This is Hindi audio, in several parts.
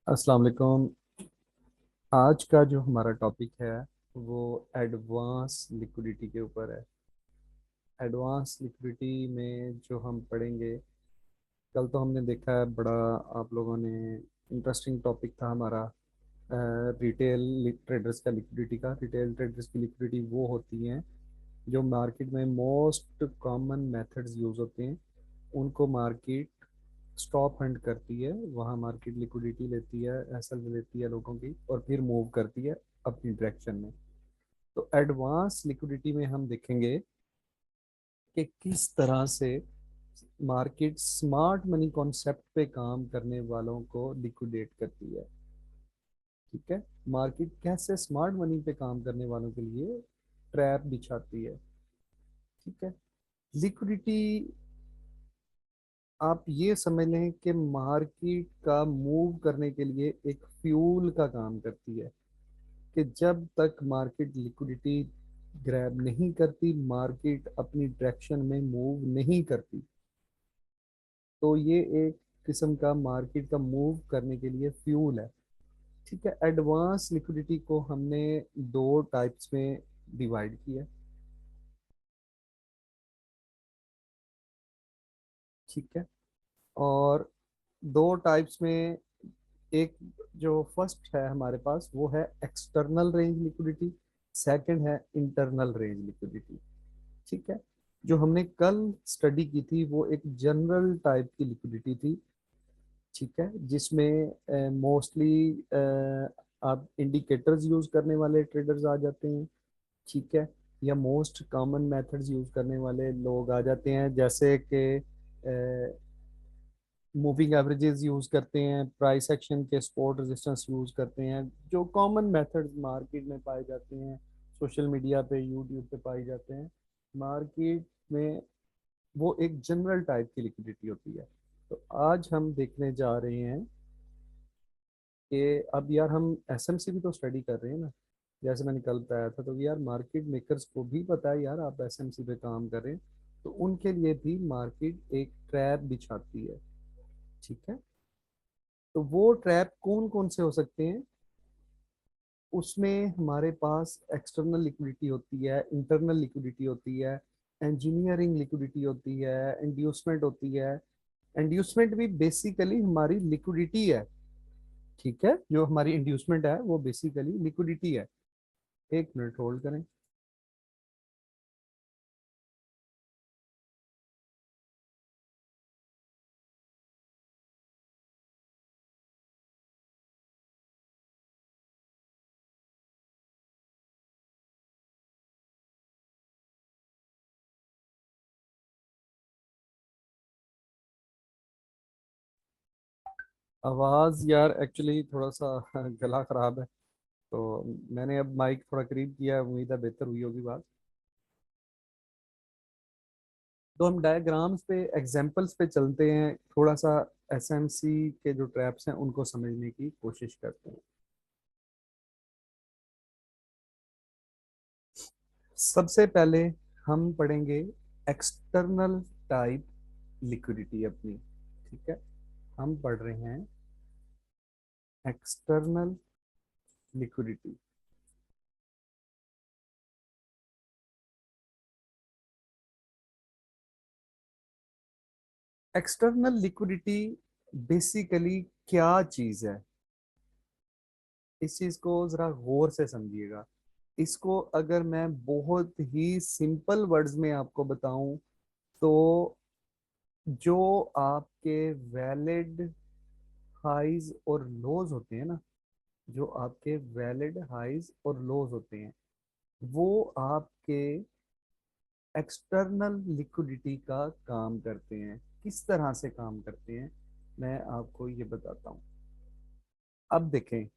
अस्सलाम वालेकुम। आज का जो हमारा टॉपिक है वो एडवांस लिक्विडिटी के ऊपर है। एडवांस लिक्विडिटी में जो हम पढ़ेंगे, कल तो हमने देखा है बड़ा, आप लोगों ने इंटरेस्टिंग टॉपिक था हमारा रिटेल ट्रेडर्स का लिक्विडिटी का। रिटेल ट्रेडर्स की लिक्विडिटी वो होती हैं जो मार्केट में मोस्ट कॉमन मेथड्स यूज़ होते हैं, उनको मार्केट स्टॉप हंड करती है, वहाँ मार्केट लिक्विडिटी लेती है, एसएल लेती है लोगों की, और फिर मूव करती है अपनी डायरेक्शन में। तो एडवांस लिक्विडिटी में हम देखेंगे कि किस तरह से मार्केट स्मार्ट मनी कॉन्सेप्ट पे काम करने वालों को लिक्विडेट करती है। ठीक है, मार्केट कैसे स्मार्ट मनी पे काम करने वालों के लिए ट्रैप बिछाती है। ठीक है, लिक्विडिटी आप ये समझ लें कि मार्केट का मूव करने के लिए एक फ्यूल का काम करती है, कि जब तक मार्केट लिक्विडिटी ग्रैब नहीं करती, मार्केट अपनी डायरेक्शन में मूव नहीं करती। तो ये एक किस्म का मार्केट का मूव करने के लिए फ्यूल है। ठीक है, एडवांस लिक्विडिटी को हमने दो टाइप्स में डिवाइड किया। ठीक है, और दो टाइप्स में, एक जो फर्स्ट है हमारे पास वो है एक्सटर्नल रेंज लिक्विडिटी, सेकंड है इंटरनल रेंज लिक्विडिटी। ठीक है, जो हमने कल स्टडी की थी वो एक जनरल टाइप की लिक्विडिटी थी। ठीक है, जिसमें मोस्टली आप इंडिकेटर्स यूज करने वाले ट्रेडर्स आ जाते हैं। ठीक है, या मोस्ट कॉमन मेथड्स यूज करने वाले लोग आ जाते हैं, जैसे कि मूविंग एवरेजेस यूज करते हैं, प्राइस एक्शन के सपोर्ट रेजिस्टेंस यूज करते हैं, जो कॉमन मेथड्स मार्केट में पाए जाते हैं, सोशल मीडिया पे, यूट्यूब पे पाए जाते हैं मार्केट में। वो एक जनरल टाइप की लिक्विडिटी होती है। तो आज हम देखने जा रहे हैं कि अब यार हम एसएमसी भी तो स्टडी कर रहे हैं ना, जैसे मैंने कल बताया था। तो यार मार्केट मेकर्स को भी पता है यार आप एसएमसी पे काम कर रहे हैं, तो उनके लिए भी मार्केट एक ट्रैप बिछाती है। ठीक है, तो वो ट्रैप कौन कौन से हो सकते हैं? उसमें हमारे पास एक्सटर्नल लिक्विडिटी होती है, इंटरनल लिक्विडिटी होती है, इंजीनियरिंग लिक्विडिटी होती है, इंड्यूसमेंट होती है। इंड्यूसमेंट भी बेसिकली हमारी लिक्विडिटी है। ठीक है, जो हमारी इंड्यूसमेंट है वो बेसिकली लिक्विडिटी है। एक मिनट होल्ड करें। आवाज़ यार एक्चुअली थोड़ा सा गला खराब है, तो मैंने अब माइक थोड़ा करीब किया है, उम्मीद है बेहतर हुई होगी बात। तो हम डायग्राम्स पे, एग्जांपल्स पे चलते हैं, थोड़ा सा एसएमसी के जो ट्रैप्स हैं उनको समझने की कोशिश करते हैं। सबसे पहले हम पढ़ेंगे एक्सटर्नल टाइप लिक्विडिटी अपनी। ठीक है, हम पढ़ रहे हैं external liquidity. External liquidity basically क्या चीज है, इस चीज को जरा गौर से समझिएगा। इसको अगर मैं बहुत ही सिंपल वर्ड्स में आपको बताऊं, तो जो आपके वैलिड हाइज और लोज होते हैं ना, जो आपके वैलिड हाइज और लोज होते हैं, वो आपके एक्सटर्नल लिक्विडिटी का काम करते हैं। किस तरह से काम करते हैं मैं आपको ये बताता हूँ। अब देखें,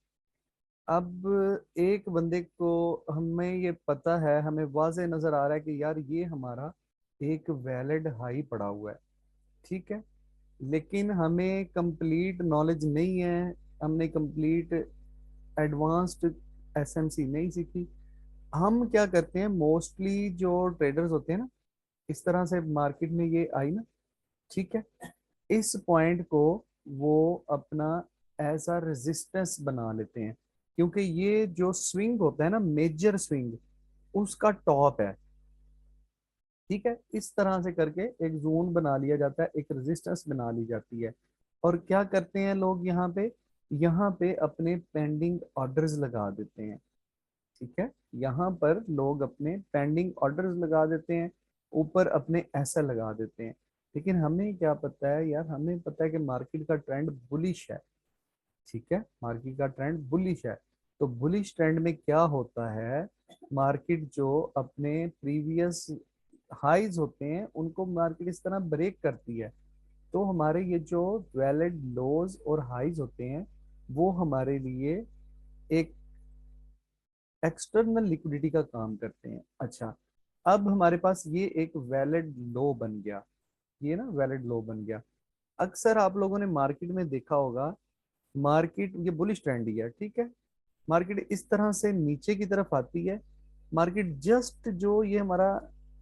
अब एक बंदे को, हमें ये पता है, हमें वाज़े नजर आ रहा है कि यार ये हमारा एक वैलिड हाई पड़ा हुआ है। ठीक है, लेकिन हमें कंप्लीट नॉलेज नहीं है, हमने कंप्लीट एडवांस्ड एसएमसी नहीं सीखी। हम क्या करते हैं, मोस्टली जो ट्रेडर्स होते हैं ना, इस तरह से मार्केट में ये आई ना, ठीक है, इस पॉइंट को वो अपना एज अ रेजिस्टेंस बना लेते हैं, क्योंकि ये जो स्विंग होता है ना, मेजर स्विंग, उसका टॉप है। ठीक है, इस तरह से करके एक जोन बना लिया जाता है, एक रेजिस्टेंस बना ली जाती है। और क्या करते हैं लोग यहाँ पे अपने पेंडिंग ऑर्डर्स लगा देते हैं। ठीक है, यहाँ पर लोग अपने पेंडिंग ऑर्डर्स लगा देते हैं, ऊपर अपने ऐसा लगा देते हैं। लेकिन हमें क्या पता है यार, हमें पता है कि मार्केट का ट्रेंड बुलिश है। ठीक है, मार्केट का ट्रेंड बुलिश है। तो बुलिश ट्रेंड में क्या होता है, मार्केट जो अपने प्रीवियस हाइज होते हैं उनको मार्केट इस तरह ब्रेक करती है। तो हमारे ये जो वैलिड लोज और हाइज होते हैं, वो हमारे लिए एक एक्सटर्नल लिक्विडिटी का काम करते हैं। अच्छा, अब हमारे पास ये एक वैलिड लो बन गया, ये ना वैलिड लो बन गया। अक्सर आप लोगों ने मार्केट में देखा होगा, मार्केट ये बुलिश ट्रेंड ही है, ठीक है, मार्केट इस तरह से नीचे की तरफ आती है, मार्केट जस्ट जो ये हमारा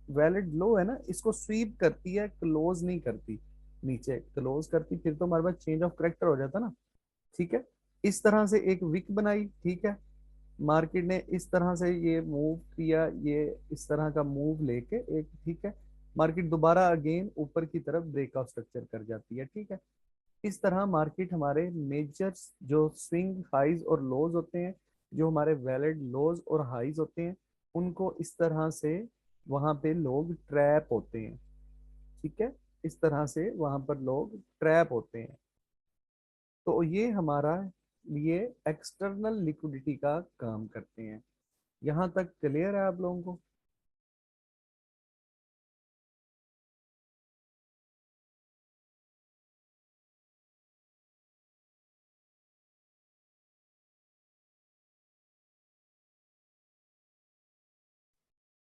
वैलिड लो है ना, इसको स्वीप करती है, क्लोज नहीं करती, नीचे क्लोज करती फिर तो हमारे पास चेंज ऑफ करेक्टर हो जाता ना। ठीक है, इस तरह से एक विक बनाई। ठीक है, मार्केट ने इस तरह से ये मूव किया, ये इस तरह का मूव लेके एक, ठीक है, मार्केट दोबारा अगेन ऊपर की तरफ ब्रेकआउट स्ट्रक्चर कर जाती है। ठीक है, इस तरह मार्केट हमारे मेजर जो स्विंग हाइज और लोज होते हैं, जो हमारे वैलिड लोज और हाइज होते हैं, उनको इस तरह से वहां पे लोग ट्रैप होते हैं। ठीक है, इस तरह से वहां पर लोग ट्रैप होते हैं। तो ये हमारा ये एक्सटर्नल लिक्विडिटी का काम करते हैं। यहाँ तक क्लियर है आप लोगों को?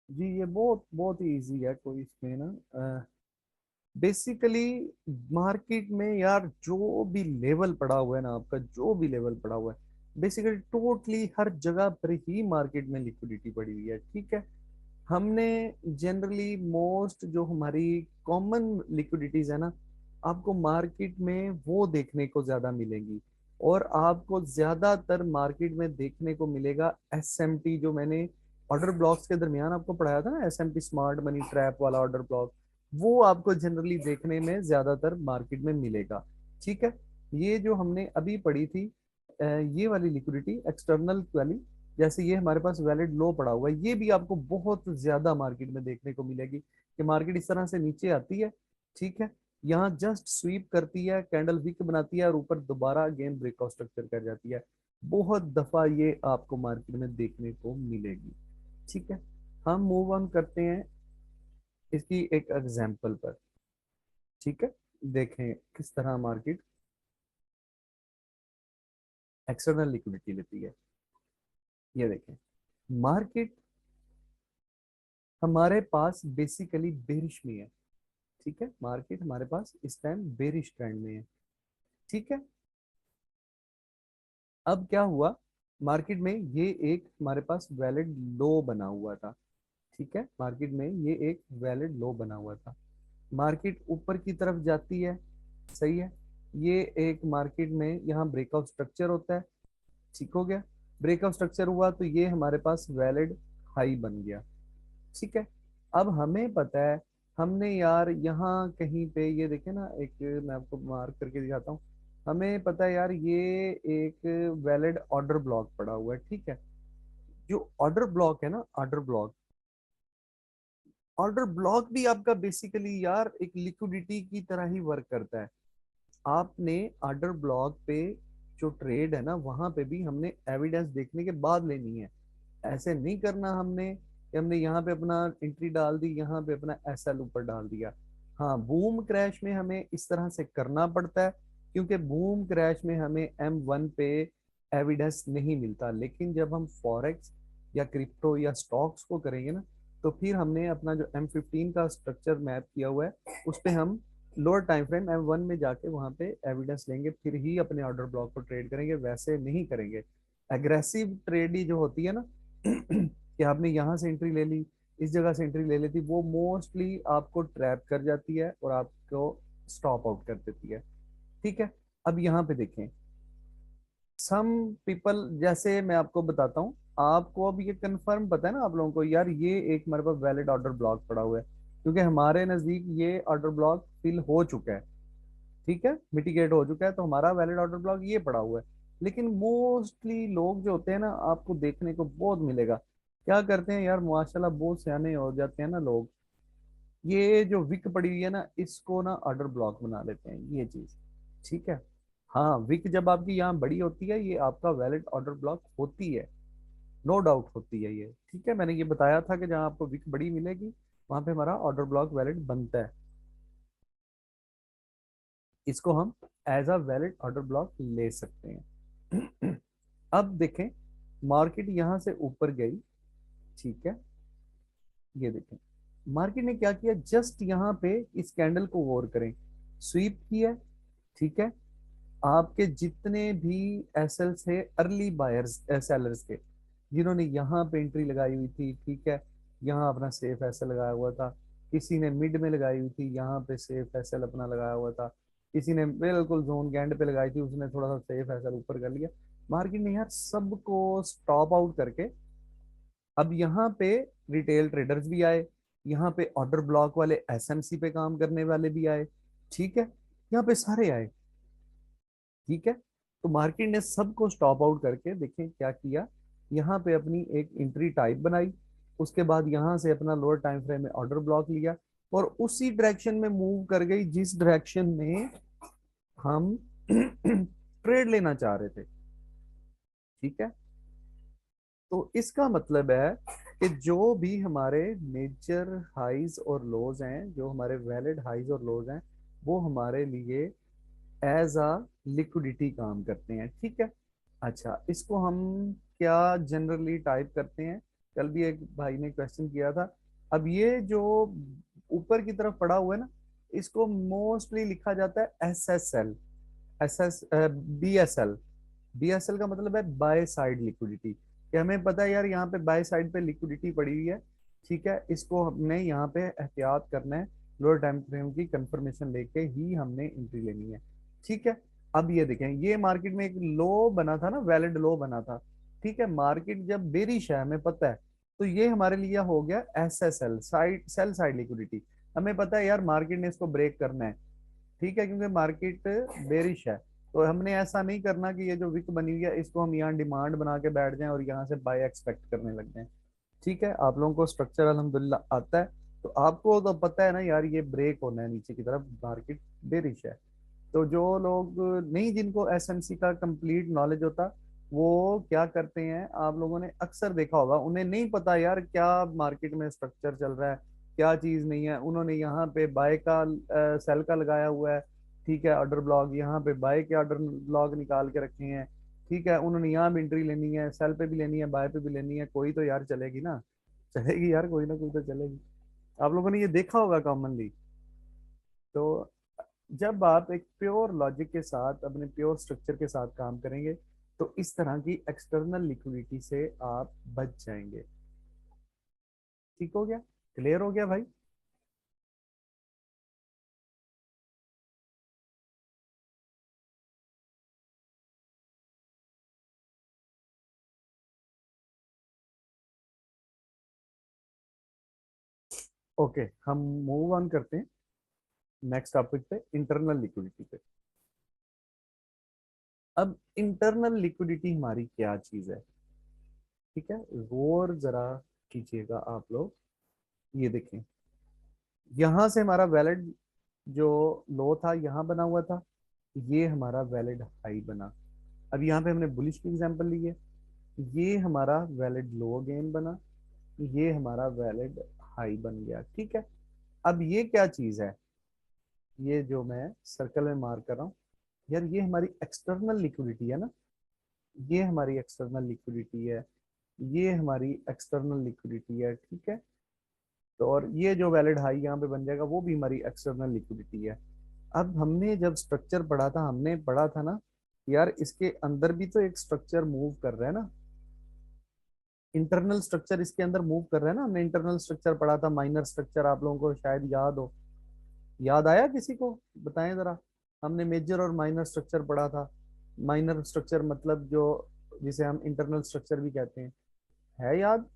जी ये बहुत बहुत ही इजी है, कोई इसमें ना बेसिकली मार्केट में यार जो भी लेवल पड़ा हुआ है ना, आपका जो भी लेवल पड़ा हुआ है, बेसिकली टोटली हर जगह पर ही मार्केट में लिक्विडिटी पड़ी हुई है। ठीक है, हमने जनरली मोस्ट जो हमारी कॉमन लिक्विडिटीज है ना, आपको मार्केट में वो देखने को ज्यादा मिलेंगी। और आपको ज्यादातर मार्केट में देखने को मिलेगा एसएमटी, जो मैंने ऑर्डर ब्लॉक्स के दरमियान आपको पढ़ाया था ना, एसएमटी स्मार्ट मनी ट्रैप वाला ऑर्डर ब्लॉक, वो आपको जनरली देखने में ज्यादातर मार्केट में मिलेगा। ठीक है, ये जो हमने अभी पढ़ी थी, ये वाली लिक्विडिटी एक्सटर्नल वाली, जैसे ये हमारे पास वैलिड लो पड़ा हुआ है, ये भी आपको बहुत ज्यादा मार्केट में देखने को मिलेगी कि मार्केट इस तरह से नीचे आती है। ठीक है, यहाँ जस्ट स्वीप करती है, कैंडल विक बनाती है और ऊपर दोबारा अगेन ब्रेकआउट स्ट्रक्चर कर जाती है। बहुत दफा ये आपको मार्केट में देखने को मिलेगी। ठीक है, हम मूव ऑन करते हैं इसकी एक एग्जांपल पर। ठीक है, देखें किस तरह मार्केट एक्सटर्नल लिक्विडिटी लेती है। ये देखें, मार्केट हमारे पास बेसिकली बेरिश में है। ठीक है, मार्केट हमारे पास इस टाइम बेरिश ट्रेंड में है। ठीक है, अब क्या हुआ, मार्केट में ये एक हमारे पास वैलिड लो बना हुआ था। ठीक है, मार्केट में ये एक वैलिड लो बना हुआ था, मार्केट ऊपर की तरफ जाती है। सही है, ये एक मार्केट में यहाँ ब्रेकआउट स्ट्रक्चर होता है। ठीक हो गया, ब्रेकआउट स्ट्रक्चर हुआ तो ये हमारे पास वैलिड हाई बन गया। ठीक है, अब हमें पता है, हमने यार यहाँ कहीं पे ये देखे ना, एक मैं आपको मार्क करके दिखाता हूँ, हमें पता है यार ये एक वैलिड ऑर्डर ब्लॉक पड़ा हुआ है। ठीक है, जो ऑर्डर ब्लॉक है ना, ऑर्डर ब्लॉक भी आपका बेसिकली यार एक लिक्विडिटी की तरह ही वर्क करता है। आपने ऑर्डर ब्लॉक पे जो ट्रेड है ना, वहां पे भी हमने एविडेंस देखने के बाद लेनी है। ऐसे नहीं करना हमने कि हमने यहाँ पे अपना एंट्री डाल दी, यहाँ पे अपना एसएल ऊपर डाल दिया। हाँ, बूम क्रैश में हमें इस तरह से करना पड़ता है, क्योंकि बूम क्रैश में हमें M1 पे एविडेंस नहीं मिलता। लेकिन जब हम फॉरेक्स या क्रिप्टो या स्टॉक्स को करेंगे ना, तो फिर हमने अपना जो M15 का स्ट्रक्चर मैप किया हुआ है, उस पर हम लोअर टाइम फ्रेम M1 में जाके वहां पे एविडेंस लेंगे, फिर ही अपने ऑर्डर ब्लॉक को ट्रेड करेंगे, वैसे नहीं करेंगे। एग्रेसिव ट्रेड ही जो होती है ना कि आपने यहाँ से एंट्री ले ली, इस जगह से एंट्री ले लेती, वो मोस्टली आपको ट्रैप कर जाती है और आपको स्टॉप आउट कर देती है। ठीक है, अब यहाँ पे देखें, सम पीपल, जैसे मैं आपको बताता हूँ, आपको अब ये कंफर्म पता है ना आप लोगों को, यार ये एक मेरे पास वैलिड ऑर्डर ब्लॉक पड़ा हुआ है, क्योंकि हमारे नजदीक ये ऑर्डर ब्लॉक फिल हो चुका है, ठीक है, मिटिगेट हो चुका है, तो हमारा वैलिड ऑर्डर ब्लॉक ये पड़ा हुआ है। लेकिन मोस्टली लोग जो होते हैं ना, आपको देखने को बहुत मिलेगा, क्या करते हैं यार, माशाल्लाह बहुत सियाने हो जाते हैं ना लोग, ये जो विक पड़ी हुई है ना, इसको ना ऑर्डर ब्लॉक बना लेते हैं, ये चीज, ठीक है। हाँ, विक जब आपकी यहाँ बड़ी होती है, ये आपका वैलिड ऑर्डर ब्लॉक होती है, नो डाउट होती है ये, ठीक है, मैंने ये बताया था कि जहाँ आपको विक बड़ी मिलेगी, वहां पे हमारा ऑर्डर ब्लॉक वैलिड बनता है, इसको हम as a valid order block ले सकते हैं। अब देखें, मार्केट यहां से ऊपर गई, ठीक है, ये देखें, मार्केट ने क्या किया, जस्ट यहाँ पे इस कैंडल को गौर करें, स्वीप किया, ठीक है, आपके जितने भी एसएल थे, अर्ली बायर्स सेलर्स के, जिन्होंने यहाँ पे एंट्री लगाई हुई थी, ठीक है, यहाँ अपना सेफ एसएल लगाया हुआ था, किसी ने मिड में लगाई हुई थी, यहाँ पे सेफ एसएल अपना लगाया हुआ था, किसी ने बिल्कुल जोन के एंड पे लगाई थी, उसने थोड़ा सा सेफ एसएल ऊपर कर लिया, मार्केट ने यार सबको स्टॉप आउट करके, अब यहाँ पे रिटेल ट्रेडर्स भी आए, यहाँ पे ऑर्डर ब्लॉक वाले एसएमसी पे काम करने वाले भी आए, ठीक है, यहाँ पे सारे आए, ठीक है, तो मार्केट ने सबको स्टॉप आउट करके देखें क्या किया, यहाँ पे अपनी एक एंट्री टाइप बनाई, उसके बाद यहाँ से अपना लोअर टाइम फ्रेम में ऑर्डर ब्लॉक लिया, और उसी डायरेक्शन में मूव कर गई जिस डायरेक्शन में हम ट्रेड लेना चाह रहे थे, ठीक है। तो इसका मतलब है कि जो भी हमारे मेजर हाइज और लोज हैं, जो हमारे वैलिड हाइज और लोज हैं, वो हमारे लिए एज अ लिक्विडिटी काम करते हैं, ठीक है। अच्छा, इसको हम क्या जनरली टाइप करते हैं, कल भी एक भाई ने क्वेश्चन किया था, अब ये जो ऊपर की तरफ पड़ा हुआ है ना, इसको मोस्टली लिखा जाता है S S L, S S B S L, BSL का मतलब है बाय साइड लिक्विडिटी, कि हमें पता है यार यहाँ पे बाय साइड पे लिक्विडिटी पड़ी हुई है, ठीक है, इसको हमने यहाँ पे एहतियात करना है, लोअर टाइम फ्रेम की कंफर्मेशन लेके ही हमने एंट्री लेनी है, ठीक है। अब ये देखें, ये मार्केट में एक लो बना था ना, वैलिड लो बना था, ठीक है, मार्केट जब बेरिश है हमें पता है, तो ये हमारे लिए हो गया S S L, side sell side liquidity, हमें पता है यार मार्केट ने इसको ब्रेक करना है, ठीक है, क्योंकि मार्केट बेरिश है, तो हमने ऐसा नहीं करना कि ये जो विक बनी हुई है इसको हम यहाँ डिमांड बना के बैठ जाएं और यहाँ से बाय एक्सपेक्ट करने लग जाएं, ठीक है, आप लोगों को स्ट्रक्चर अल्हम्दुलिल्लाह आता है, तो आपको तो पता है ना यार ये ब्रेक होना है नीचे की तरफ, मार्केट बेरिश है, तो जो लोग नहीं, जिनको एसएमसी का कंप्लीट नॉलेज होता, वो क्या करते हैं, आप लोगों ने अक्सर देखा होगा, उन्हें नहीं पता यार क्या मार्केट में स्ट्रक्चर चल रहा है, क्या चीज नहीं है, उन्होंने यहाँ पे बाय का सेल का लगाया हुआ है, ठीक है, ऑर्डर ब्लॉक यहाँ पे बाय के ऑर्डर ब्लॉक निकाल के रखे हैं, ठीक है, उन्होंने यहाँ भी एंट्री लेनी है, सेल पे भी लेनी है, बाय पे भी लेनी है, कोई तो यार चलेगी ना, चलेगी यार, कोई ना कोई तो चलेगी, आप लोगों ने ये देखा होगा कॉमनली। तो जब आप एक प्योर लॉजिक के साथ, अपने प्योर स्ट्रक्चर के साथ काम करेंगे, तो इस तरह की एक्सटर्नल लिक्विडिटी से आप बच जाएंगे, ठीक हो गया, क्लियर हो गया भाई। ओके, हम मूव ऑन करते हैं नेक्स्ट टॉपिक पे, इंटरनल लिक्विडिटी पे। अब इंटरनल लिक्विडिटी हमारी क्या चीज है, ठीक है, गौर जरा कीजिएगा आप लोग, ये देखें, यहां से हमारा वैलिड जो लो था यहाँ बना हुआ था, ये हमारा वैलिड हाई बना, अब यहाँ पे हमने बुलिश की एग्जांपल ली है, ये हमारा वैलिड लो अगेन बना, ये हमारा वैलिड हाई बन गया, ठीक है। अब ये क्या चीज है, ये जो मैं सर्कल में मार्क कर रहा हूँ, यार ये हमारी एक्सटर्नल लिक्विडिटी है ना, ये हमारी एक्सटर्नल लिक्विडिटी है, ये हमारी एक्सटर्नल लिक्विडिटी है, ठीक है, तो और ये जो वैलिड हाई यहाँ पे बन जाएगा वो भी हमारी एक्सटर्नल लिक्विडिटी है। अब हमने जब स्ट्रक्चर पढ़ा था, हमने पढ़ा था ना यार, इसके अंदर भी तो एक स्ट्रक्चर मूव कर रहा है ना, इंटरनल स्ट्रक्चर इसके अंदर मूव कर रहा है ना, हमने इंटरनल स्ट्रक्चर पढ़ा था, माइनर स्ट्रक्चर, आप लोगों को शायद याद हो, याद आया किसी को, बताएं जरा, हमने मेजर और माइनर स्ट्रक्चर पढ़ा था, माइनर स्ट्रक्चर मतलब जो, जिसे हम इंटरनल स्ट्रक्चर भी कहते हैं, है याद?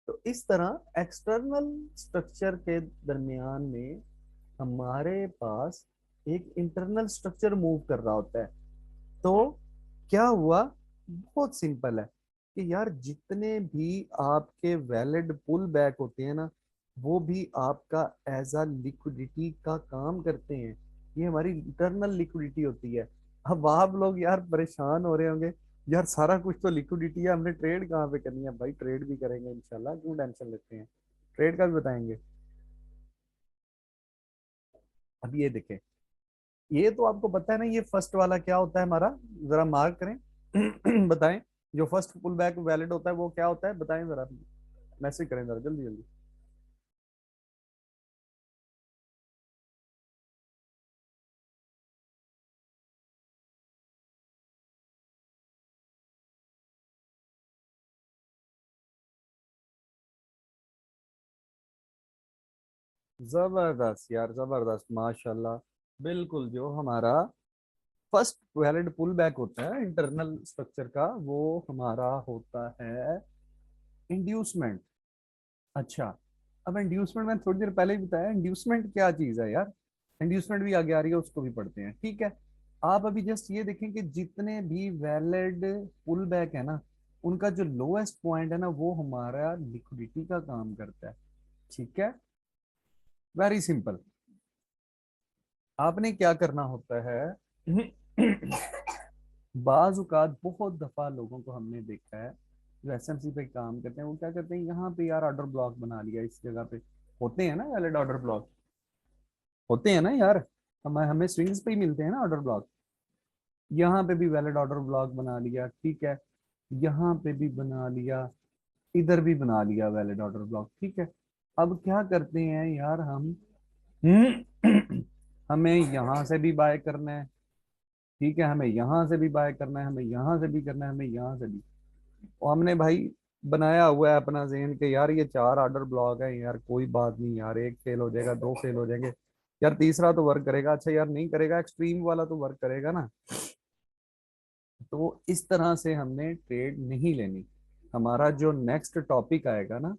तो इस तरह एक्सटर्नल स्ट्रक्चर के दरमियान में हमारे पास एक इंटरनल स्ट्रक्चर मूव कर रहा होता है। तो क्या हुआ, बहुत सिंपल है कि यार जितने भी आपके वैलिड पुल बैक होते हैं ना, वो भी आपका एज अ लिक्विडिटी का काम करते हैं। ये हमारी इंटरनल लिक्विडिटी होती है। अब आप लोग यार परेशान हो रहे होंगे, यार सारा कुछ तो लिक्विडिटी है, हमने ट्रेड कहाँ पे करनी है? भाई ट्रेड भी करेंगे इंशाल्लाह, क्यों टेंशन लेते हैं, ट्रेड का भी बताएंगे। अब ये देखें, ये तो आपको पता है ना, ये फर्स्ट वाला क्या होता है हमारा, जरा मार्क करें बताएं। जो फर्स्ट पुल बैक वैलिड होता है वो क्या होता है, बताएं जरा, मैसेज करें जरा जल्दी जल्दी। जबरदस्त यार, जबरदस्त, माशाल्लाह। बिल्कुल, जो हमारा फर्स्ट वैलिड पुल बैक होता है इंटरनल स्ट्रक्चर का, वो हमारा होता है इंड्यूसमेंट। अच्छा, अब इंड्यूसमेंट मैंने थोड़ी देर पहले ही बताया, इंड्यूसमेंट क्या चीज है यार। इंड्यूसमेंट भी आगे आ रही है, उसको भी पढ़ते हैं, ठीक है। आप अभी जस्ट ये देखें कि जितने भी वैलिड पुल बैक है ना, उनका जो लोएस्ट पॉइंट है ना, वो हमारा लिक्विडिटी का काम करता है। ठीक है, वेरी सिंपल। आपने क्या करना होता है बाजुकात बहुत दफा लोगों को हमने देखा है जो एसएमसी पे काम करते हैं, वो क्या करते हैं, यहाँ पे यार ऑर्डर ब्लॉक बना लिया इस जगह पे। होते हैं ना वैलिड ऑर्डर ब्लॉक, होते हैं ना यार, हमें हमें स्विंग्स पे ही मिलते हैं ना ऑर्डर ब्लॉक। यहाँ पे भी वैलिड ऑर्डर ब्लॉक बना लिया, ठीक है। यहाँ पे भी बना लिया, इधर भी बना लिया वैलिड ऑर्डर ब्लॉक, ठीक है। अब क्या करते हैं यार हम, हमें यहाँ से भी बाय करना है, ठीक है, हमें यहाँ से भी बाय करना है, हमें यहाँ से भी करना है, हमें यहाँ से भी। और हमने भाई बनाया हुआ है अपना जहन के यार ये चार ऑर्डर ब्लॉक है यार, कोई बात नहीं यार, एक फेल हो जाएगा, दो फेल हो जाएंगे, यार तीसरा तो वर्क करेगा, अच्छा यार नहीं करेगा, एक्सट्रीम वाला तो वर्क करेगा ना। तो इस तरह से हमने ट्रेड नहीं लेनी। हमारा जो नेक्स्ट टॉपिक आएगा ना,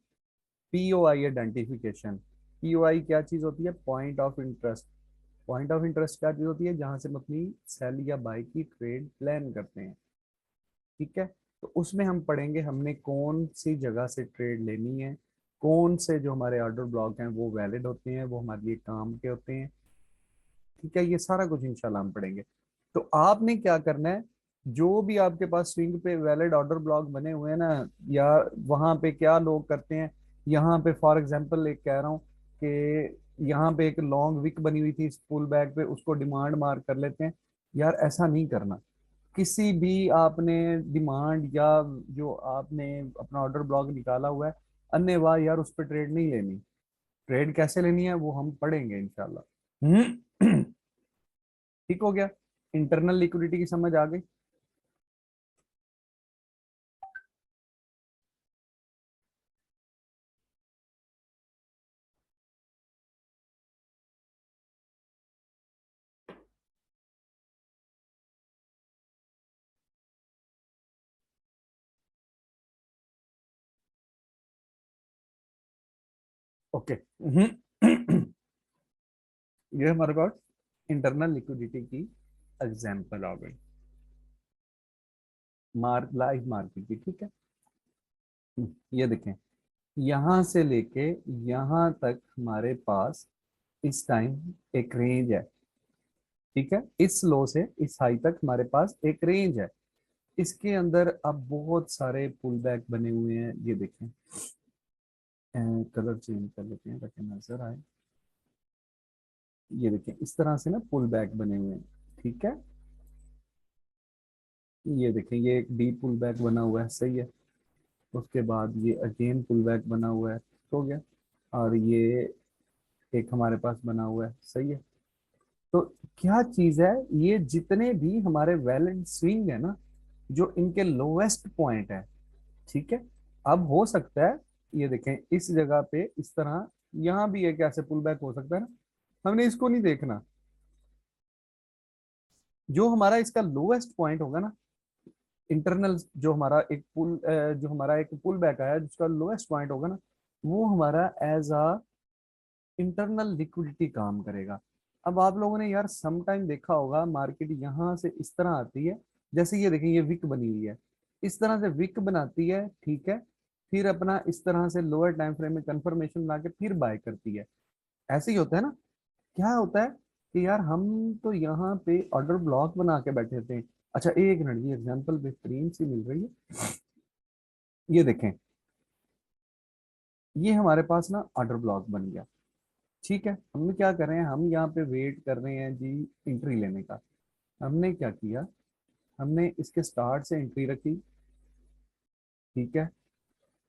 पीओआई आइडेंटिफिकेशन। पीओआई क्या चीज होती है, point of interest. Point of interest क्या चीज होती है, जहां से हम अपनी सेल या बाई की ट्रेड प्लान करते हैं, ठीक है। तो उसमें हम पढ़ेंगे हमने कौन सी जगह से ट्रेड लेनी है, कौन से जो हमारे ऑर्डर ब्लॉक हैं वो वैलिड होते हैं, वो हमारे लिए काम के होते हैं, ठीक है। ये सारा कुछ इंशाल्लाह हम पढ़ेंगे। तो आपने क्या करना है, जो भी आपके पास स्विंग पे वैलिड ऑर्डर ब्लॉक बने हुए हैं ना, या वहां पे क्या लोग करते हैं, यहाँ पे फॉर एग्जांपल एक कह रहा हूँ कि यहाँ पे एक लॉन्ग विक बनी हुई थी पुल बैक पे, उसको डिमांड मार्क कर लेते हैं। यार ऐसा नहीं करना। किसी भी आपने डिमांड या जो आपने अपना ऑर्डर ब्लॉक निकाला हुआ है, अन्यथा यार उस पर ट्रेड नहीं लेनी। ट्रेड कैसे लेनी है वो हम पढ़ेंगे इंशाल्लाह। ठीक हो गया, इंटरनल लिक्विडिटी की समझ आ गई। ओके ये हमारे पास इंटरनल लिक्विडिटी की एग्जांपल आ गई, मार्क लाइव मार्केट की, ठीक है। ये देखें, यहां से लेके यहां तक हमारे पास इस टाइम एक रेंज है, ठीक है। इस लो से इस हाई तक हमारे पास एक रेंज है। इसके अंदर अब बहुत सारे पुल बैक बने हुए हैं, ये देखें। कलर चेंज कर लेते हैं ताकि नजर आए। ये देखें, इस तरह से ना पुल बैक बने हुए हैं, ठीक है। ये देखें, ये एक डीप पुल बैक बना हुआ है, सही है। उसके बाद ये अगेन पुल बैक बना हुआ है, हो गया। और ये एक हमारे पास बना हुआ है, सही है। तो क्या चीज है, ये जितने भी हमारे वैलिड स्विंग है ना, जो इनके लोवेस्ट पॉइंट है, ठीक है। अब हो सकता है, ये देखें इस जगह पे इस तरह, यहाँ भी एक ऐसे पुल बैक हो सकता है ना, हमने इसको नहीं देखना। जो हमारा इसका लोएस्ट पॉइंट होगा ना, इंटरनल जो हमारा एक पुल, जो हमारा एक पुल बैक आया जिसका लोएस्ट पॉइंट होगा ना, वो हमारा एज अ इंटरनल लिक्विडिटी काम करेगा। अब आप लोगों ने यार सम टाइम देखा होगा, मार्केट यहाँ से इस तरह आती है, जैसे ये देखें ये विक बनी हुई है, इस तरह से विक बनाती है, ठीक है, फिर अपना इस तरह से लोअर टाइम फ्रेम में कंफर्मेशन बना के फिर बाय करती है। ऐसे ही होता है ना। क्या होता है कि यार हम तो यहाँ पे ऑर्डर ब्लॉक बना के बैठे थे। अच्छा एक मिनट, ये एग्जांपल बेहतरीन सी मिल रही है, ये देखें, ये हमारे पास ना ऑर्डर ब्लॉक बन गया, ठीक है। हम क्या कर रहे हैं, हम यहाँ पे वेट कर रहे हैं जी एंट्री लेने का। हमने क्या किया, हमने इसके स्टार्ट से एंट्री रखी, ठीक है,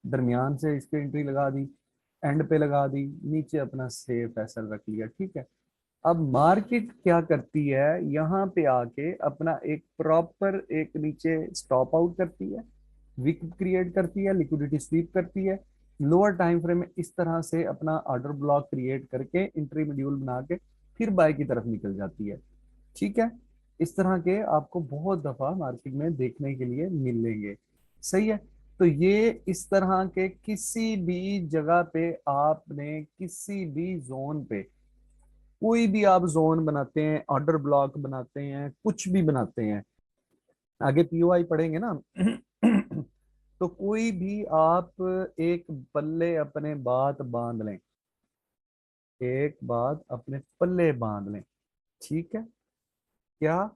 दरमियान से इस पे एंट्री लगा दी, एंड पे लगा दी, नीचे अपना सेफ एसएल रख लिया, ठीक है। अब मार्केट क्या करती है, यहाँ पे आके अपना एक प्रॉपर एक नीचे स्टॉप आउट करती है, विक क्रिएट करती है, लिक्विडिटी स्वीप करती है, लोअर टाइम फ्रेम में इस तरह से अपना ऑर्डर ब्लॉक क्रिएट करके इंट्री मॉड्यूल बना के फिर बाय की तरफ निकल जाती है, ठीक है। इस तरह के आपको बहुत दफा मार्केट में देखने के लिए मिलेंगे, सही है। तो ये इस तरह के किसी भी जगह पे आपने किसी भी जोन पे कोई भी आप जोन बनाते हैं, ऑर्डर ब्लॉक बनाते हैं, कुछ भी बनाते हैं, आगे पीओआई पढ़ेंगे ना तो कोई भी आप एक पल्ले अपने बात बांध लें, एक बात अपने पल्ले बांध लें, ठीक है। क्या?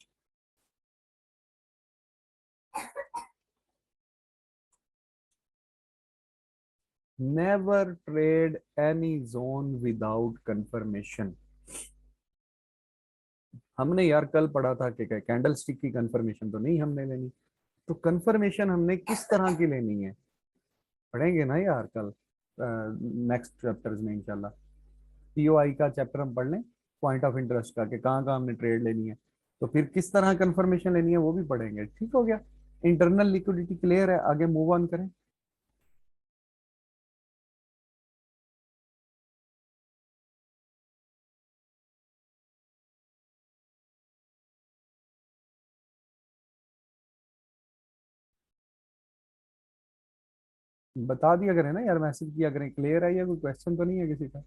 Never trade any zone without confirmation. हमने यार कल पढ़ा था कि कैंडल स्टिक की कंफर्मेशन तो नहीं हमने लेनी, तो कंफर्मेशन हमने किस तरह की लेनी है, पढ़ेंगे ना यार कल नेक्स्ट चैप्टर्स में इंशाल्लाह। पीओआई का चैप्टर हम पढ़ लें, पॉइंट ऑफ इंटरेस्ट का, कि कहाँ कहाँ हमने ट्रेड लेनी है, तो फिर किस तरह कंफर्मेशन लेनी है वो भी पढ़ेंगे, ठीक हो गया। इंटरनल लिक्विडिटी क्लियर है, आगे मूव ऑन करें। बता दिया करें ना यार, मैसेज किया करें, क्लियर है या कोई क्वेश्चन तो नहीं है किसी का।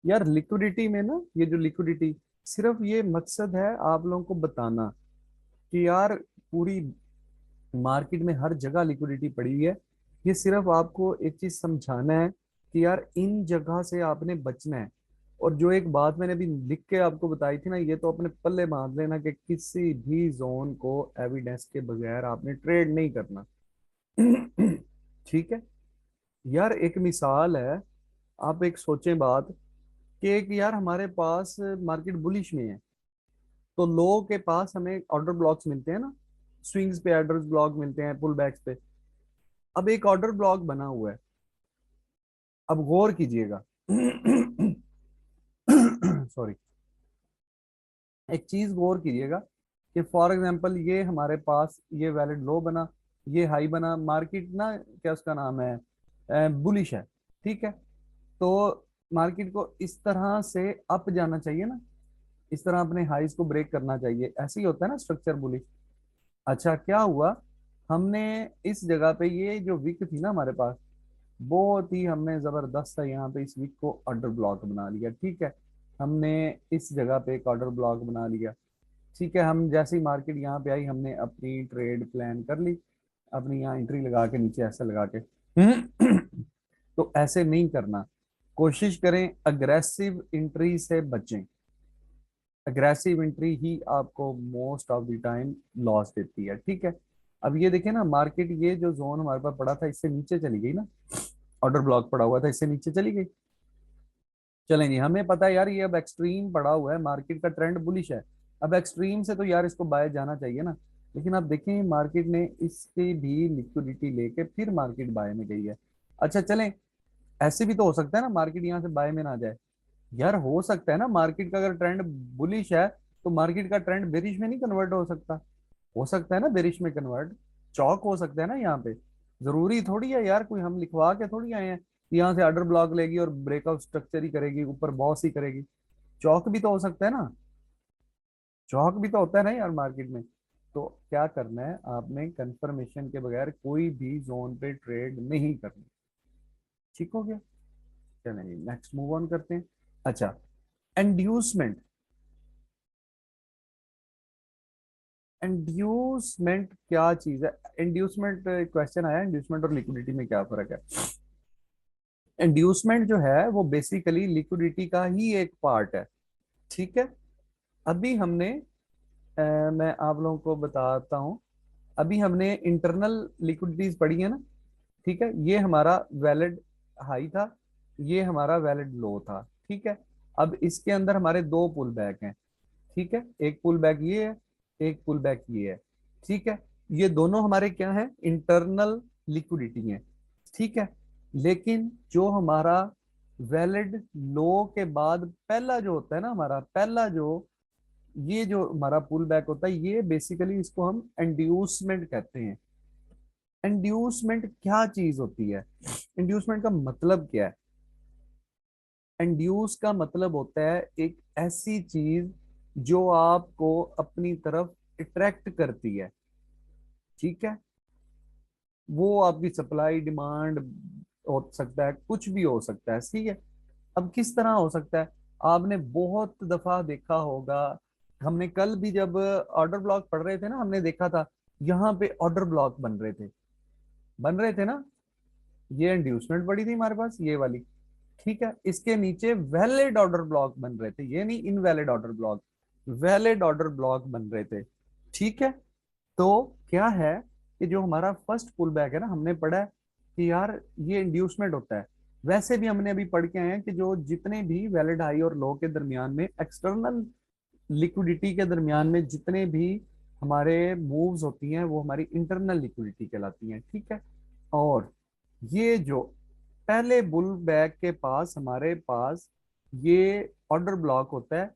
यार लिक्विडिटी में ना, ये जो लिक्विडिटी, सिर्फ ये मकसद है आप लोगों को बताना कि यार पूरी मार्केट में हर जगह लिक्विडिटी पड़ी हुई है। ये सिर्फ आपको एक चीज समझाना है कि यार इन जगह से आपने बचना है। और जो एक बात मैंने अभी लिख के आपको बताई थी ना, ये तो अपने पल्ले बांध लेना कि किसी भी जोन को एविडेंस के बगैर आपने ट्रेड नहीं करना ठीक है। यार एक मिसाल है, आप एक सोचें बात, कि एक यार हमारे पास मार्केट बुलिश में है, तो लोगों के पास हमें ऑर्डर ब्लॉक्स मिलते हैं ना, स्विंग्स पे ऑर्डर ब्लॉक मिलते हैं, पुल बैक्स पे। अब एक ऑर्डर ब्लॉक बना हुआ है, अब गौर कीजिएगा सॉरी, एक चीज गौर कीजिएगा कि फॉर एग्जांपल ये हमारे पास ये वैलिड लो बना, ये हाई बना, मार्केट ना क्या उसका नाम है, बुलिश है, ठीक है। तो मार्केट को इस तरह से अप जाना चाहिए ना, इस तरह अपने हाइज को ब्रेक करना चाहिए, ऐसे ही होता है ना स्ट्रक्चर बुलिश। अच्छा क्या हुआ, हमने इस जगह पे ये जो विक थी ना हमारे पास, बहुत ही हमने जबरदस्त है यहाँ पे इस वीक को ऑर्डर ब्लॉक बना लिया, ठीक है। हमने इस जगह पे एक ऑर्डर ब्लॉक बना लिया, ठीक है। हम जैसे ही मार्केट यहाँ पे आई, हमने अपनी ट्रेड प्लान कर ली, अपनी यहाँ एंट्री लगा के नीचे ऐसे लगा के तो ऐसे नहीं करना, कोशिश करें अग्रेसिव एंट्री से बचें। अग्रेसिव एंट्री ही आपको most of the time loss देती है, ठीक है। अब ये देखिए ना, मार्केट ये जो जोन हमारे पास पड़ा था इससे नीचे चली गई ना, ऑर्डर ब्लॉक पड़ा हुआ था इससे नीचे चली गई। चलेंगे, हमें पता है यार ये अब एक्सट्रीम पड़ा हुआ है, मार्केट का ट्रेंड बुलिश है, अब एक्सट्रीम से तो यार इसको बाय जाना चाहिए ना। लेकिन आप देखें मार्केट ने इसकी भी लिक्विडिटी लेके फिर मार्केट बाय में गई है। अच्छा चलें, ऐसे भी तो हो सकता है ना मार्केट यहाँ से बाय में ना जाए। यार हो सकता है ना, मार्केट का अगर ट्रेंड बुलिश है तो मार्केट का ट्रेंड बेरिश में नहीं कन्वर्ट हो सकता। हो सकता है ना बेरिश में कन्वर्ट, चौक हो सकता है ना यहाँ पे। जरूरी थोड़ी है यार, कोई हम लिखवा के थोड़ी आए हैं कि यहाँ से ऑर्डर ब्लॉक लेगी और ब्रेकआउट स्ट्रक्चर ही करेगी, ऊपर बॉस ही करेगी। चौक भी तो हो सकता है ना, चौक भी तो होता है ना यार मार्केट में। तो क्या करना है आपने, कंफर्मेशन के बगैर कोई भी जोन पे ट्रेड नहीं करनी। ठीक हो गया, चलिए नेक्स्ट मूव ऑन करते हैं। अच्छा, इंड्यूसमेंट। इंड्यूसमेंट क्या चीज है? इंड्यूसमेंट क्वेश्चन आया, इंड्यूसमेंट और लिक्विडिटी में क्या फर्क है। इंड्यूसमेंट जो है वो बेसिकली लिक्विडिटी का ही एक पार्ट है। ठीक है, अभी हमने मैं आप लोगों को बताता हूँ। अभी हमने इंटरनल लिक्विडिटीज पढ़ी है ना। ठीक है, ये हमारा वैलिड हाई था, ये हमारा वैलिड लो था। ठीक है, अब इसके अंदर हमारे दो पुल बैक हैं। ठीक है, एक पुल बैक ये है, एक पुल बैक ये है। ठीक है, ये दोनों हमारे क्या है, इंटरनल लिक्विडिटी है। ठीक है, लेकिन जो हमारा वैलिड लो के बाद पहला जो होता है ना, हमारा पहला जो, ये जो हमारा पुल बैक होता है, ये बेसिकली इसको हम इंड्यूसमेंट कहते हैं। इंड्यूसमेंट क्या चीज होती है, इंड्यूसमेंट का मतलब क्या है? इंड्यूस का मतलब होता है एक ऐसी चीज जो आपको अपनी तरफ अट्रैक्ट करती है। ठीक है, वो आपकी सप्लाई डिमांड हो सकता है, कुछ भी हो सकता है। ठीक है, अब किस तरह हो सकता है, आपने बहुत दफा देखा होगा। हमने कल भी जब ऑर्डर ब्लॉक पढ़ रहे थे ना, हमने देखा था यहाँ पे ऑर्डर ब्लॉक बन रहे थे ना। ये इंड्यूसमेंट पड़ी थी हमारे पास, ये वाली। ठीक है, इसके नीचे वैलिड ऑर्डर ब्लॉक बन रहे थे, ये नहीं invalid order block, valid order block बन रहे थे। ठीक है, तो क्या है कि जो हमारा फर्स्ट पुल बैक है ना, हमने पढ़ा है कि यार ये इंड्यूसमेंट होता है। वैसे भी हमने अभी पढ़ के आए हैं कि जो जितने भी वैलिड हाई और लो के दरमियान में, एक्सटर्नल लिक्विडिटी के दरमियान में जितने भी हमारे मूव्स होती हैं, वो हमारी इंटरनल लिक्विडिटी कहलाती हैं। ठीक है, और ये जो पहले बुल बैक के पास हमारे पास ये ऑर्डर ब्लॉक होता है,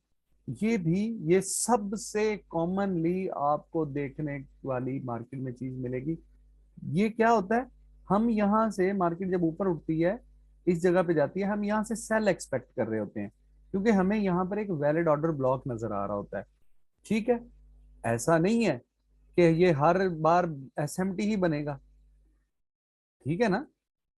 ये भी, ये सबसे कॉमनली आपको देखने वाली मार्केट में चीज मिलेगी। ये क्या होता है, हम यहाँ से मार्केट जब ऊपर उठती है, इस जगह पे जाती है, हम यहाँ से सेल एक्सपेक्ट कर रहे होते हैं, क्योंकि हमें यहाँ पर एक वैलिड ऑर्डर ब्लॉक नजर आ रहा होता है। ठीक है, ऐसा नहीं है कि ये हर बार एसएमटी ही बनेगा। ठीक है ना,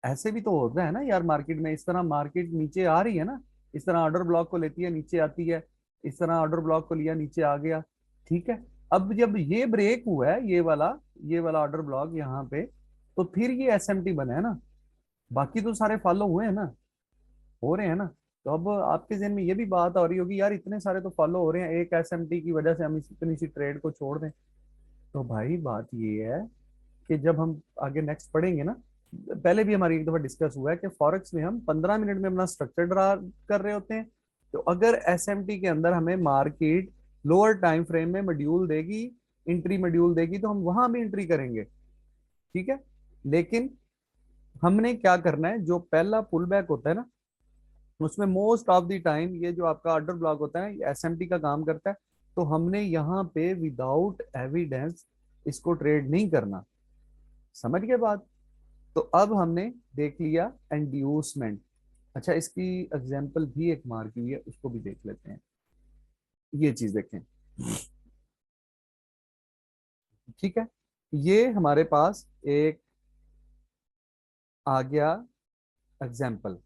ऐसे भी तो होता है ना यार मार्केट में, इस तरह मार्केट नीचे आ रही है ना, इस तरह ऑर्डर ब्लॉक को लेती है नीचे आती है, इस तरह ऑर्डर ब्लॉक को लिया नीचे आ गया। ठीक है, अब जब ये ब्रेक हुआ है, ये वाला ऑर्डर ब्लॉक यहाँ पे, तो फिर ये एसएमटी बना है ना। बाकी तो सारे फॉलो हुए हैं ना, हो रहे हैं ना। तो अब आपके जहन में ये भी बात आ रही होगी, यार इतने सारे तो फॉलो हो रहे हैं, एक एसएमटी की वजह से हम इतनी सी ट्रेड को छोड़ दें। तो भाई बात ये है कि जब हम आगे नेक्स्ट पढ़ेंगे ना, पहले भी हमारी एक दफा डिस्कस हुआ है कि फॉरेक्स में हम 15 मिनट में अपना स्ट्रक्चर ड्रा कर रहे होते हैं। तो अगर एसएमटी के अंदर हमें मार्केट लोअर टाइम फ्रेम में मॉड्यूल देगी, इंट्री मॉड्यूल देगी, तो हम वहां भी एंट्री करेंगे। ठीक है, लेकिन हमने क्या करना है, जो पहला पुल बैक होता है ना, उसमें मोस्ट ऑफ द टाइम ये जो आपका ऑर्डर ब्लॉक होता है, एसएमटी का काम करता है। तो हमने यहाँ पे विदाउट एविडेंस इसको ट्रेड नहीं करना। समझ गए बात? तो अब हमने देख लिया एंड्यूसमेंट। अच्छा, इसकी एग्जांपल भी एक मार्क हुई है, उसको भी देख लेते हैं। ये चीज देखें। ठीक है, ये हमारे पास एक आ गया एग्जांपल।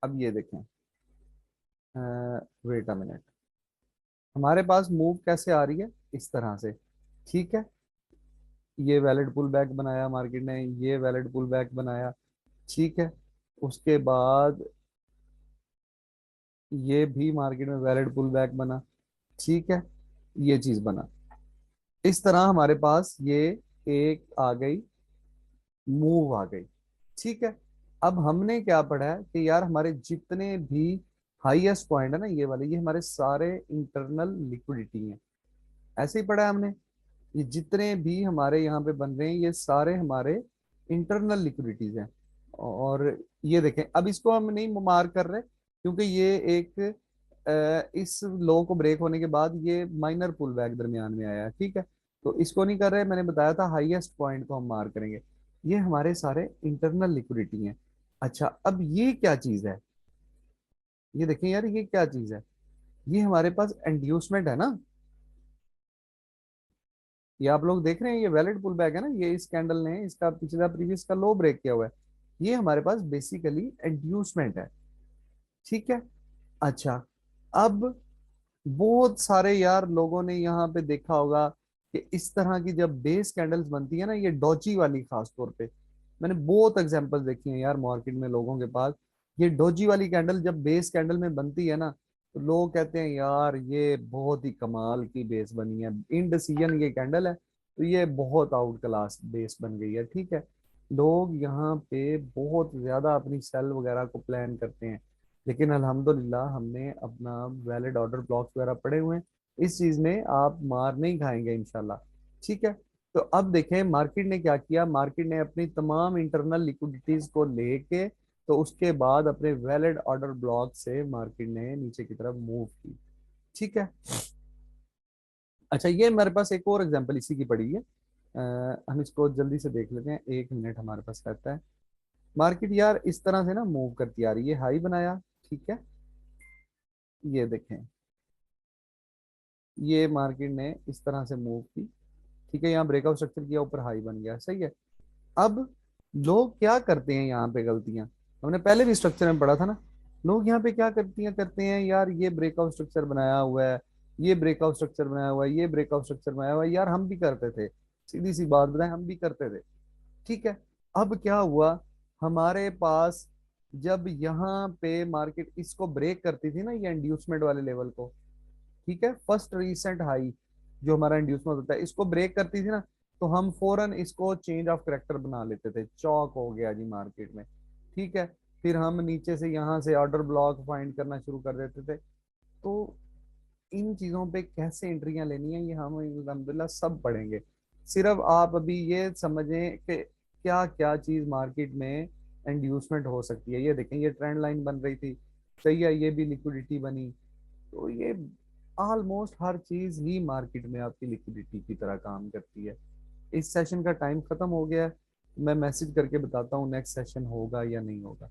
अब ये देखें, वेट अ मिनट, हमारे पास मूव कैसे आ रही है, इस तरह से। ठीक है, ये वैलिड पुल बैक बनाया मार्केट ने, ये वैलिड पुल बैक बनाया। ठीक है, उसके बाद ये भी मार्केट में वैलिड पुल बैक बना। ठीक है, ये चीज बना। इस तरह हमारे पास ये एक आ गई, मूव आ गई। ठीक है, अब हमने क्या पढ़ा है कि यार हमारे जितने भी हाईएस्ट पॉइंट है ना, ये वाले, ये हमारे सारे इंटरनल लिक्विडिटी हैं। ऐसे ही पढ़ा है हमने, ये जितने भी हमारे यहाँ पे बन रहे हैं, ये सारे हमारे इंटरनल लिक्विडिटीज हैं। और ये देखें, अब इसको हम नहीं मार्क कर रहे, क्योंकि ये एक इस लो को ब्रेक होने के बाद ये माइनर पुल बैक दरमियान में आया है। ठीक है, तो इसको नहीं कर रहे, मैंने बताया था हाईएस्ट पॉइंट को हम मार्क करेंगे। ये हमारे सारे इंटरनल लिक्विडिटी हैं। अच्छा, अब ये क्या चीज है, ये देखें यार, ये क्या चीज है, ये हमारे पास इंड्यूसमेंट है ना। ये आप लोग देख रहे हैं, ये वैलिड पुल बैक है ना, ये इस कैंडल ने इसका पिछला प्रीवियस का लो ब्रेक किया हुआ है। ये हमारे पास बेसिकली इंड्यूसमेंट है। ठीक है। अच्छा, अब बहुत सारे यार लोगों ने यहाँ पे देखा होगा कि इस तरह की जब बेस कैंडल्स बनती है ना, ये डोजी वाली खास तौर पे, मैंने बहुत एग्जांपल्स देखी हैं यार मार्केट में लोगों के पास। ये डोजी वाली कैंडल जब बेस कैंडल में बनती है ना, तो लोग कहते हैं यार ये बहुत ही कमाल की बेस बनी है, इनडिसीजन ये कैंडल है, तो ये बहुत आउट क्लास बेस बन गई है। ठीक है, लोग यहाँ पे बहुत ज्यादा अपनी सेल वगैरह को प्लान करते हैं, लेकिन अल्हम्दुलिल्लाह हमने अपना वैलिड ऑर्डर ब्लॉक्स वगैरह पड़े हुए हैं, इस चीज में आप मार नहीं खाएंगे इंशाल्लाह। ठीक है। तो अब देखें मार्केट ने क्या किया, मार्केट ने अपनी तमाम इंटरनल लिक्विडिटीज को लेके, तो उसके बाद अपने वैलिड ऑर्डर ब्लॉक से मार्केट ने नीचे की तरफ मूव की। ठीक है। अच्छा, ये मेरे पास एक और एग्जांपल इसी की पड़ी है, हम इसको जल्दी से देख लेते हैं, 1 मिनट हमारे पास रहता है। मार्केट यार इस तरह से ना मूव करती आ रही है, हाई बनाया। ठीक है, ये देखें, ये मार्केट ने इस तरह से मूव की। ठीक है, यहाँ ब्रेकआउट स्ट्रक्चर किया, ऊपर हाई बन गया, सही है। अब लोग क्या करते हैं यहाँ पे गलतियां, हमने पहले भी स्ट्रक्चर में पढ़ा था ना, लोग यहाँ पे क्या करती हैं करते हैं यार, ये ब्रेकआउट स्ट्रक्चर बनाया हुआ है, ये ब्रेकआउट स्ट्रक्चर बनाया हुआ है, ये ब्रेकआउट स्ट्रक्चर बनाया हुआ है, यार हम भी करते थे, सीधी सी बात बताएं, हम भी करते थे। ठीक है। अब क्या हुआ, हमारे पास जब यहाँ पे मार्केट इसको ब्रेक करती थी ना, ये इंड्यूसमेंट वाले लेवल को, ठीक है, फर्स्ट रीसेंट हाई जो हमारा इंड्यूसमेंट होता है, इसको ब्रेक करती थी ना, तो हम फौरन इसको चेंज ऑफ करेक्टर बना लेते थे, चौक हो गया जी मार्केट में। ठीक है, फिर हम नीचे से यहाँ से ऑर्डर ब्लॉक फाइंड करना शुरू कर देते थे। तो इन चीजों पे कैसे एंट्रियां लेनी है, ये हम अल्हम्दुलिल्लाह सब पढ़ेंगे। सिर्फ आप अभी ये समझें कि क्या क्या चीज मार्केट में इंड्यूसमेंट हो सकती है। ये देखें, ये ट्रेंड लाइन बन रही थी, सही है, ये भी लिक्विडिटी बनी। तो ये ऑलमोस्ट हर चीज ही मार्केट में आपकी लिक्विडिटी की तरह काम करती है। इस सेशन का टाइम खत्म हो गया है, मैं मैसेज करके बताता हूँ नेक्स्ट सेशन होगा या नहीं होगा।